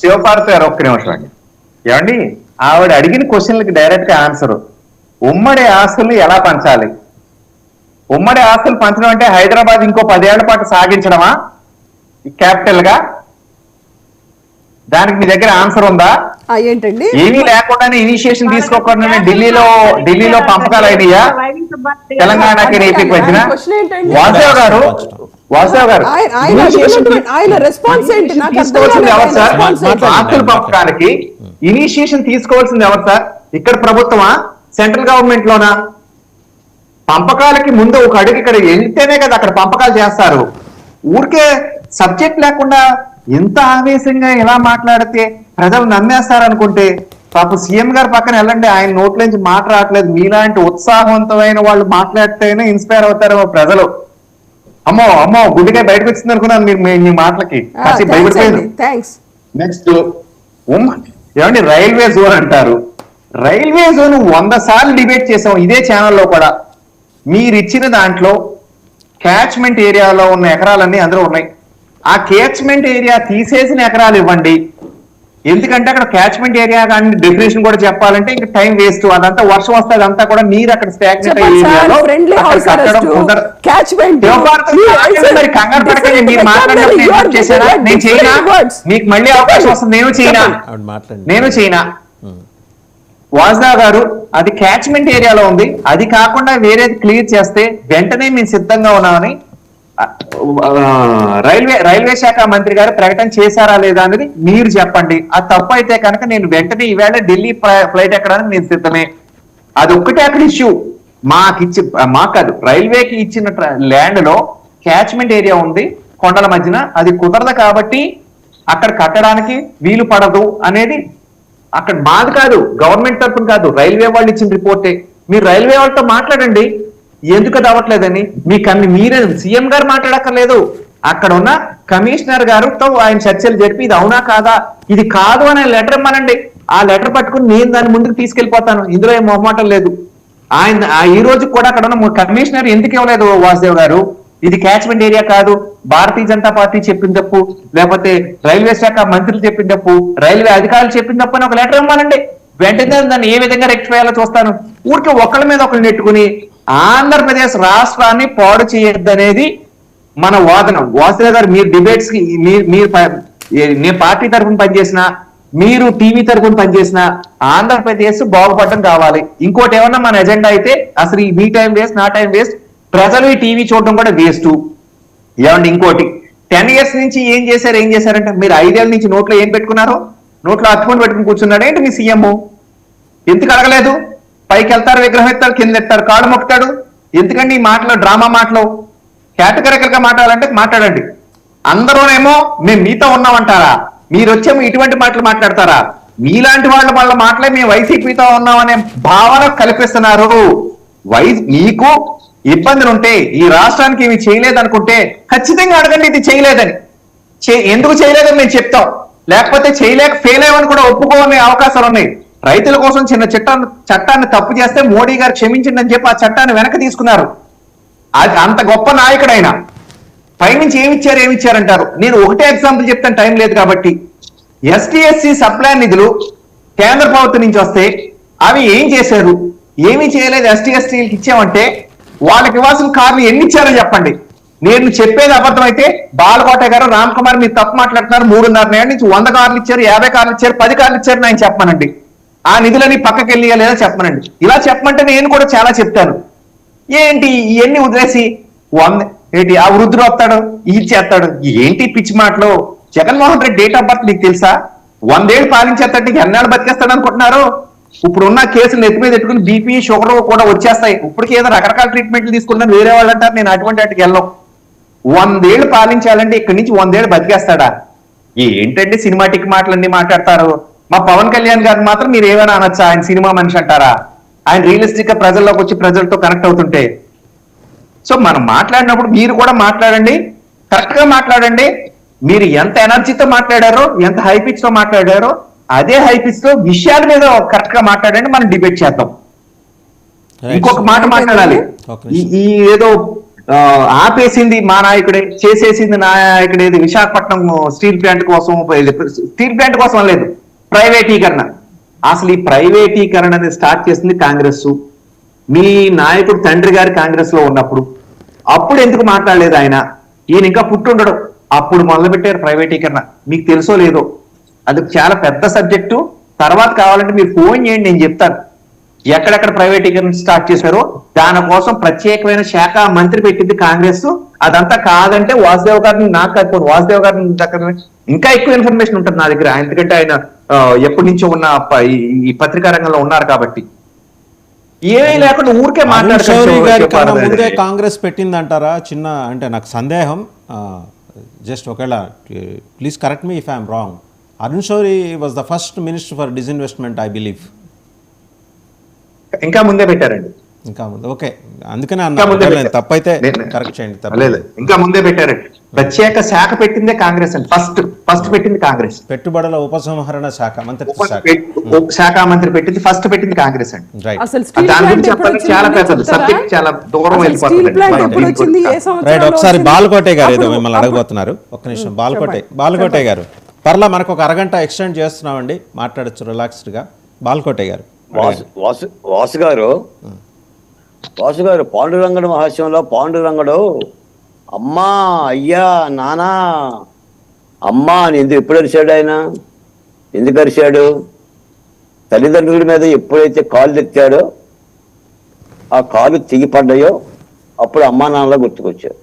శివపార్వతి గారు ఒక్క నిమిషం అండి. ఏమండి, ఆవిడ అడిగిన క్వశ్చన్లకి డైరెక్ట్ గా ఆన్సర్, ఉమ్మడి ఆస్తులు ఎలా పంచాలి? ఉమ్మడి ఆస్తులు పంచడం అంటే హైదరాబాద్ ఇంకో 10 ఏళ్ల పాటు సాగించడమా క్యాపిటల్ గా? దానికి మీ దగ్గర ఆన్సర్ ఉందా? ఏంటండి? ఏమీ లేకుండానే ఇనిషియేషన్ తీసుకోకుండా ఢిల్లీలో పంపకాలు అయినాయా తెలంగాణకి ఏపీకి వచ్చిన? వాసుదేవ్ గారు ఆయన రెస్పాన్స్ ఏంటి? తీసుకోవాల్సింది ఎవరు సార్? ఆస్తుల పంపకానికి ఇనిషియేషన్ తీసుకోవాల్సింది ఎవరు సార్? ఇక్కడ ప్రభుత్వమా, సెంట్రల్ గవర్నమెంట్ లోనా? పంపకాలకి ముందు ఒక అడుగు ఇక్కడ వెళ్తేనే కదా అక్కడ పంపకాలు చేస్తారు. ఊరికే సబ్జెక్ట్ లేకుండా ఎంత ఆవేశంగా ఎలా మాట్లాడితే ప్రజలు నమ్మేస్తారనుకుంటే, పాప సీఎం గారి పక్కన వెళ్ళండి, ఆయన నోట్ల నుంచి మాట రావట్లేదు. మీలాంటి ఉత్సాహవంతమైన వాళ్ళు మాట్లాడితేనే ఇన్స్పైర్ అవుతారు ప్రజలు. అమ్మో అమ్మో గుడ్డిగా బయటకు వచ్చింది అనుకున్నాను మీరు మీ మాటలకి, కాసేపు భయపడిపోయింది. నెక్స్ట్ ఏమండి, రైల్వే జోన్ అంటారు. రైల్వే జోన్ 100 సార్లు డిబేట్ చేసాం ఇదే ఛానల్లో కూడా. మీరు ఇచ్చిన దాంట్లో క్యాచ్మెంట్ ఏరియాలో ఉన్న ఎకరాలన్నీ అందులో ఉన్నాయి. ఆ క్యాచ్మెంట్ ఏరియా తీసేసిన ఎకరాలు ఇవ్వండి. ఎందుకంటే అక్కడ క్యాచ్మెంట్ ఏరియా కానీ డెఫినేషన్ కూడా చెప్పాలంటే ఇంకా టైం వేస్ట్. అదంతా వర్షం వస్తే అదంతా కూడా నీరు అక్కడ స్టాగ్నేట్ ఏరియాలో కట్టడం కుదరదు. కంగారు పడకండి, మీరు మాట్లాడినప్పుడు చేశారా? నేను చేయనా? మీకు మళ్ళీ అవకాశం వస్తుంది. నేను చేయనా? వాసుదేవ్ గారు, అది క్యాచ్మెంట్ ఏరియాలో ఉంది, అది కాకుండా వేరేది క్లియర్ చేస్తే వెంటనే మేము సిద్ధంగా ఉన్నామని రైల్వే శాఖ మంత్రి గారు ప్రకటన చేశారా లేదా అనేది మీరు చెప్పండి. అది తప్పు అయితే కనుక నేను వెంటనే ఈవేళ ఢిల్లీ ఫ్లైట్ ఎక్కడానికి నేను సిద్ధమే. అది ఒక్కటే అక్కడ ఇష్యూ. మాకు కాదు, రైల్వేకి ఇచ్చిన ల్యాండ్ లో క్యాచ్మెంట్ ఏరియా ఉంది కొండల మధ్యన, అది కుదరదు కాబట్టి అక్కడ కట్టడానికి వీలు పడదు అనేది అక్కడ మాది కాదు, గవర్నమెంట్ తరఫున కాదు, రైల్వే వాళ్ళు ఇచ్చిన రిపోర్టే. మీరు రైల్వే వాళ్ళతో మాట్లాడండి ఎందుకు అది అవ్వట్లేదని. మీరే సీఎం గారు మాట్లాడక్కర్లేదు, అక్కడ ఉన్న కమిషనర్ గారితో ఆయన చర్చలు జరిపి ఇది అవునా కాదా, ఇది కాదు అనే లెటర్ ఇవ్వనండి. ఆ లెటర్ పట్టుకుని నేను దాని ముందుకు తీసుకెళ్లిపోతాను, ఇందులో ఏం మొహమాటం లేదు. ఆయన ఈ రోజు కూడా అక్కడ ఉన్న కమిషనర్ ఎందుకు ఇవ్వలేదు వాసుదేవ్ గారు? ఇది క్యాచ్మెంట్ ఏరియా కాదు, భారతీయ జనతా పార్టీ చెప్పిన తప్పు, లేకపోతే రైల్వే శాఖ మంత్రులు చెప్పిన తప్పు, రైల్వే అధికారులు చెప్పిన తప్పు అని ఒక లెటర్ ఇవ్వాలండి. వెంటనే దాన్ని ఏ విధంగా రెక్టిఫై అయ్యాలో చూస్తాను. ఊరికి ఒకళ్ళ మీద ఒకళ్ళు నెట్టుకుని ఆంధ్రప్రదేశ్ రాష్ట్రాన్ని పాడు చేయొద్దనేది మన వాదన. వాసుదేవ్ గారు, మీరు డిబేట్స్ కి నేను పార్టీ తరఫున పనిచేసిన, మీరు టీవీ తరఫున పనిచేసిన, ఆంధ్రప్రదేశ్ బాగుపడడం కావాలి. ఇంకోటి ఏమన్నా మన ఎజెండా అయితే అసలు మీ టైం వేస్ట్, నా టైం వేస్ట్, ప్రజలు ఈ టీవీ చూడడం కూడా వేస్ట్. ఏమండి, ఇంకోటి 10 years నుంచి ఏం చేశారంటే మీరు 5 ఏళ్ల నుంచి నోట్లో ఏం పెట్టుకున్నారో, నోట్లో అత్తుకొని పెట్టుకుని కూర్చున్నాడు ఏంటి మీ సీఎం? ఎందుకు అడగలేదు? పైకి వెళ్తారు, విగ్రహం ఎత్తారు, కింద ఎత్తారు, కాళ్ళు మొక్కుతాడు. ఎందుకండి ఈ మాటలు, డ్రామా మాటలు? కేటగిరికల్ గా మాట్లాడాలంటే మాట్లాడండి. అందరూనేమో మేము మీతో ఉన్నామంటారా? మీరు వచ్చేమో ఇటువంటి మాటలు మాట్లాడతారా? మీలాంటి వాళ్ళ మాటలే మేము వైసీపీతో ఉన్నామనే భావన కల్పిస్తున్నారు. మీకు ఇబ్బందులు ఉంటే, ఈ రాష్ట్రానికి ఇవి చేయలేదనుకుంటే ఖచ్చితంగా అడగండి ఇది చేయలేదని. ఎందుకు చేయలేదని మేము చెప్తాం, లేకపోతే చేయలేక ఫెయిల్ అయ్యమని కూడా ఒప్పుకోనే అవకాశాలు ఉన్నాయి. రైతుల కోసం చిన్న చట్టాన్ని తప్పు చేస్తే మోడీ గారు క్షమించండి అని చెప్పి ఆ చట్టాన్ని వెనక్కి తీసుకున్నారు. అది అంత గొప్ప నాయకుడైనా పైనుంచి ఏమిచ్చారంటారు. నేను ఒకటే ఎగ్జాంపుల్ చెప్తాను, టైం లేదు కాబట్టి. ఎస్టీ/ఎస్సీ సప్లాన్ నిధులు కేంద్ర ప్రభుత్వం నుంచి వస్తే అవి ఏం చేశారు? ఏమీ చేయలేదు. ఎస్టీ/ఎస్టీలకు ఇచ్చామంటే వాళ్ళకి ఇవ్వాల్సిన కార్లు ఎన్ని ఇచ్చారో చెప్పండి. నేను చెప్పేది అబద్ధం అయితే బాలకోట గారు, రామ్ కుమార్ మీరు తప్పు మాట్లాడుతున్నారు. 3.5 ఏళ్ళ నుంచి 100 కార్లు ఇచ్చారు, 50 కార్లు ఇచ్చారు, 10 కార్లు ఇచ్చారు ఆయన చెప్పమనండి. ఆ నిధులని పక్కకి వెళ్ళి లేదా చెప్పమనండి. ఇలా చెప్పమంటే నేను కూడా చాలా చెప్తాను. ఏంటి ఇవన్నీ వదిలేసి ఏంటి ఆ వృద్ధుడు వస్తాడు, ఇది చేస్తాడు, ఏంటి పిచ్చి మాటలు? Jaganmohan Reddy date of birth నీకు తెలుసా? 100 ఏళ్ళు పాలించేస్తాడు, ఎన్నాళ్ళు బతికేస్తాడు అనుకుంటున్నారు? ఇప్పుడున్న కేసులు ఎత్తి మీద ఎట్టుకుని బీపీ, షుగర్ కూడా వచ్చేస్తాయి. ఇప్పటికీ ఏదో రకరకాల ట్రీట్మెంట్లు తీసుకుంటాను వేరే వాళ్ళు అంటారు. నేను అటువంటి వాటికి వెళ్ళను. 100 ఏళ్ళు పాలించాలంటే ఇక్కడి నుంచి 100 ఏళ్ళు బతికేస్తాడా? ఏంటంటే సినిమాటిక్ మాటలన్నీ మాట్లాడతారు. మా పవన్ కళ్యాణ్ గారు మాత్రం మీరు ఏమైనా అనొచ్చా? ఆయన సినిమా మనిషి అంటారా? ఆయన రియలిస్టిక్ గా ప్రజల్లోకి వచ్చి ప్రజలతో కనెక్ట్ అవుతుంటే. సో మనం మాట్లాడినప్పుడు మీరు కూడా మాట్లాడండి, కరెక్ట్ గా మాట్లాడండి. మీరు ఎంత ఎనర్జీతో మాట్లాడారో, ఎంత హై పిచ్ తో మాట్లాడారో అదే హై పిచ్ తో విషయాల మీద కరెక్ట్ గా మాట్లాడండి, మనం డిబేట్ చేద్దాం. ఇంకొక మాట మాట్లాడాలి. ఈ ఏదో ఆపేసింది మా నాయకుడే, చేసేసింది నాయకుడే. ఇది విశాఖపట్నం స్టీల్ ప్లాంట్ కోసం, స్టీల్ ప్లాంట్ కోసం లేదు, ప్రైవేటీకరణ. అసలు ఈ ప్రైవేటీకరణ అనేది స్టార్ట్ చేసింది కాంగ్రెస్. మీ నాయకుడు తండ్రి గారు కాంగ్రెస్ లో ఉన్నప్పుడు అప్పుడు ఎందుకు మాట్లాడలేదు ఆయన? ఈయన ఇంకా పుట్టుండడు, అప్పుడు మొదలు పెట్టారు ప్రైవేటీకరణ. మీకు తెలుసో లేదో, అది చాలా పెద్ద సబ్జెక్టు. తర్వాత కావాలంటే మీరు ఫోన్ చేయండి, నేను చెప్తాను ఎక్కడెక్కడ ప్రైవేటీకరణ స్టార్ట్ చేశారో. దానికోసం ప్రత్యేకమైన శాఖ మంత్రి పెట్టింది కాంగ్రెస్. అదంతా కాదంటే వాసుదేవ్ గారిని, నాకు కాదు వాసుదేవ్ గారిని దగ్గర ఇంకా ఎక్కువ ఇన్ఫర్మేషన్ ఉంటుంది నా దగ్గర, ఎందుకంటే ఆయన ఎప్పటి నుంచో ఉన్న ఈ పత్రికా రంగంలో ఉన్నారు కాబట్టి. ఏమీ లేకుండా ఊరికే అరుణ్ శౌరి గారి కన్నా ముందే మాట్లాడారు. కాంగ్రెస్ పెట్టిందంటారా? చిన్న అంటే నాకు సందేహం, జస్ట్ ఒకవేళ please correct me if I'm wrong. Arun Shouri was the first minister for disinvestment, I believe. ఇంకా ముందే పెట్టారండి, ఇంకా ముందు. ఓకే, అందుకనే ఇంకా ముందే అన్న పెట్టారు. తప్పైతే కరెక్ట్ చేయండి. లేదు, ఇంకా ముందే పెట్టారండి. ప్రత్యేక శాఖ పెట్టిందే కాంగ్రెస్ అండి. ఫస్ట్ పెట్టింది కాంగ్రెస్. పెట్టుబడుల ఉపసంహరణ శాఖ, మంత్రిత్వ శాఖ. శాఖ మంత్రి పెట్టింది, ఫస్ట్ పెట్టింది కాంగ్రెస్ అండి. రైట్ అసలు స్టీల్ దాని ప్లాంట్ గురించి ఎప్పుడు చెప్పాలంటే చాలా వచ్చింది పెద్దది చెప్తారా? సబ్జెక్ట్, చాలా దూరం అసలు స్టీల్ ప్లాంట్ ఎప్పుడు వచ్చింది, ఏ వెళ్ళిపోతుంది. సంవత్సరంలో రైట్, ఒకసారి వచ్చింది? బాలకోటే గారు ఏదో అప్పుడు- మిమ్మల్ని అడగబోతున్నారు. ఒక్క నిమిషం, బాలకోటే గారు పర్లా, మనకు ఒక అరగంట ఎక్స్టెండ్ చేస్తున్నామండి, మాట్లాడచ్చు రిలాక్స్డ్గా. బాలకోటే గారు. వాసు గారు పాండురంగడు మహాత్యంలో పాండురంగడు అమ్మా అయ్యా నానా అమ్మా అని ఎప్పుడు అరిశాడు ఆయన? ఎందుకు అరిశాడు? తల్లిదండ్రుల మీద ఎప్పుడైతే కాళ్ళు తెచ్చాడో, ఆ కాళ్ళు తెగిపడ్డాయో అప్పుడు అమ్మా నాన్నలా గుర్తుకొచ్చారు.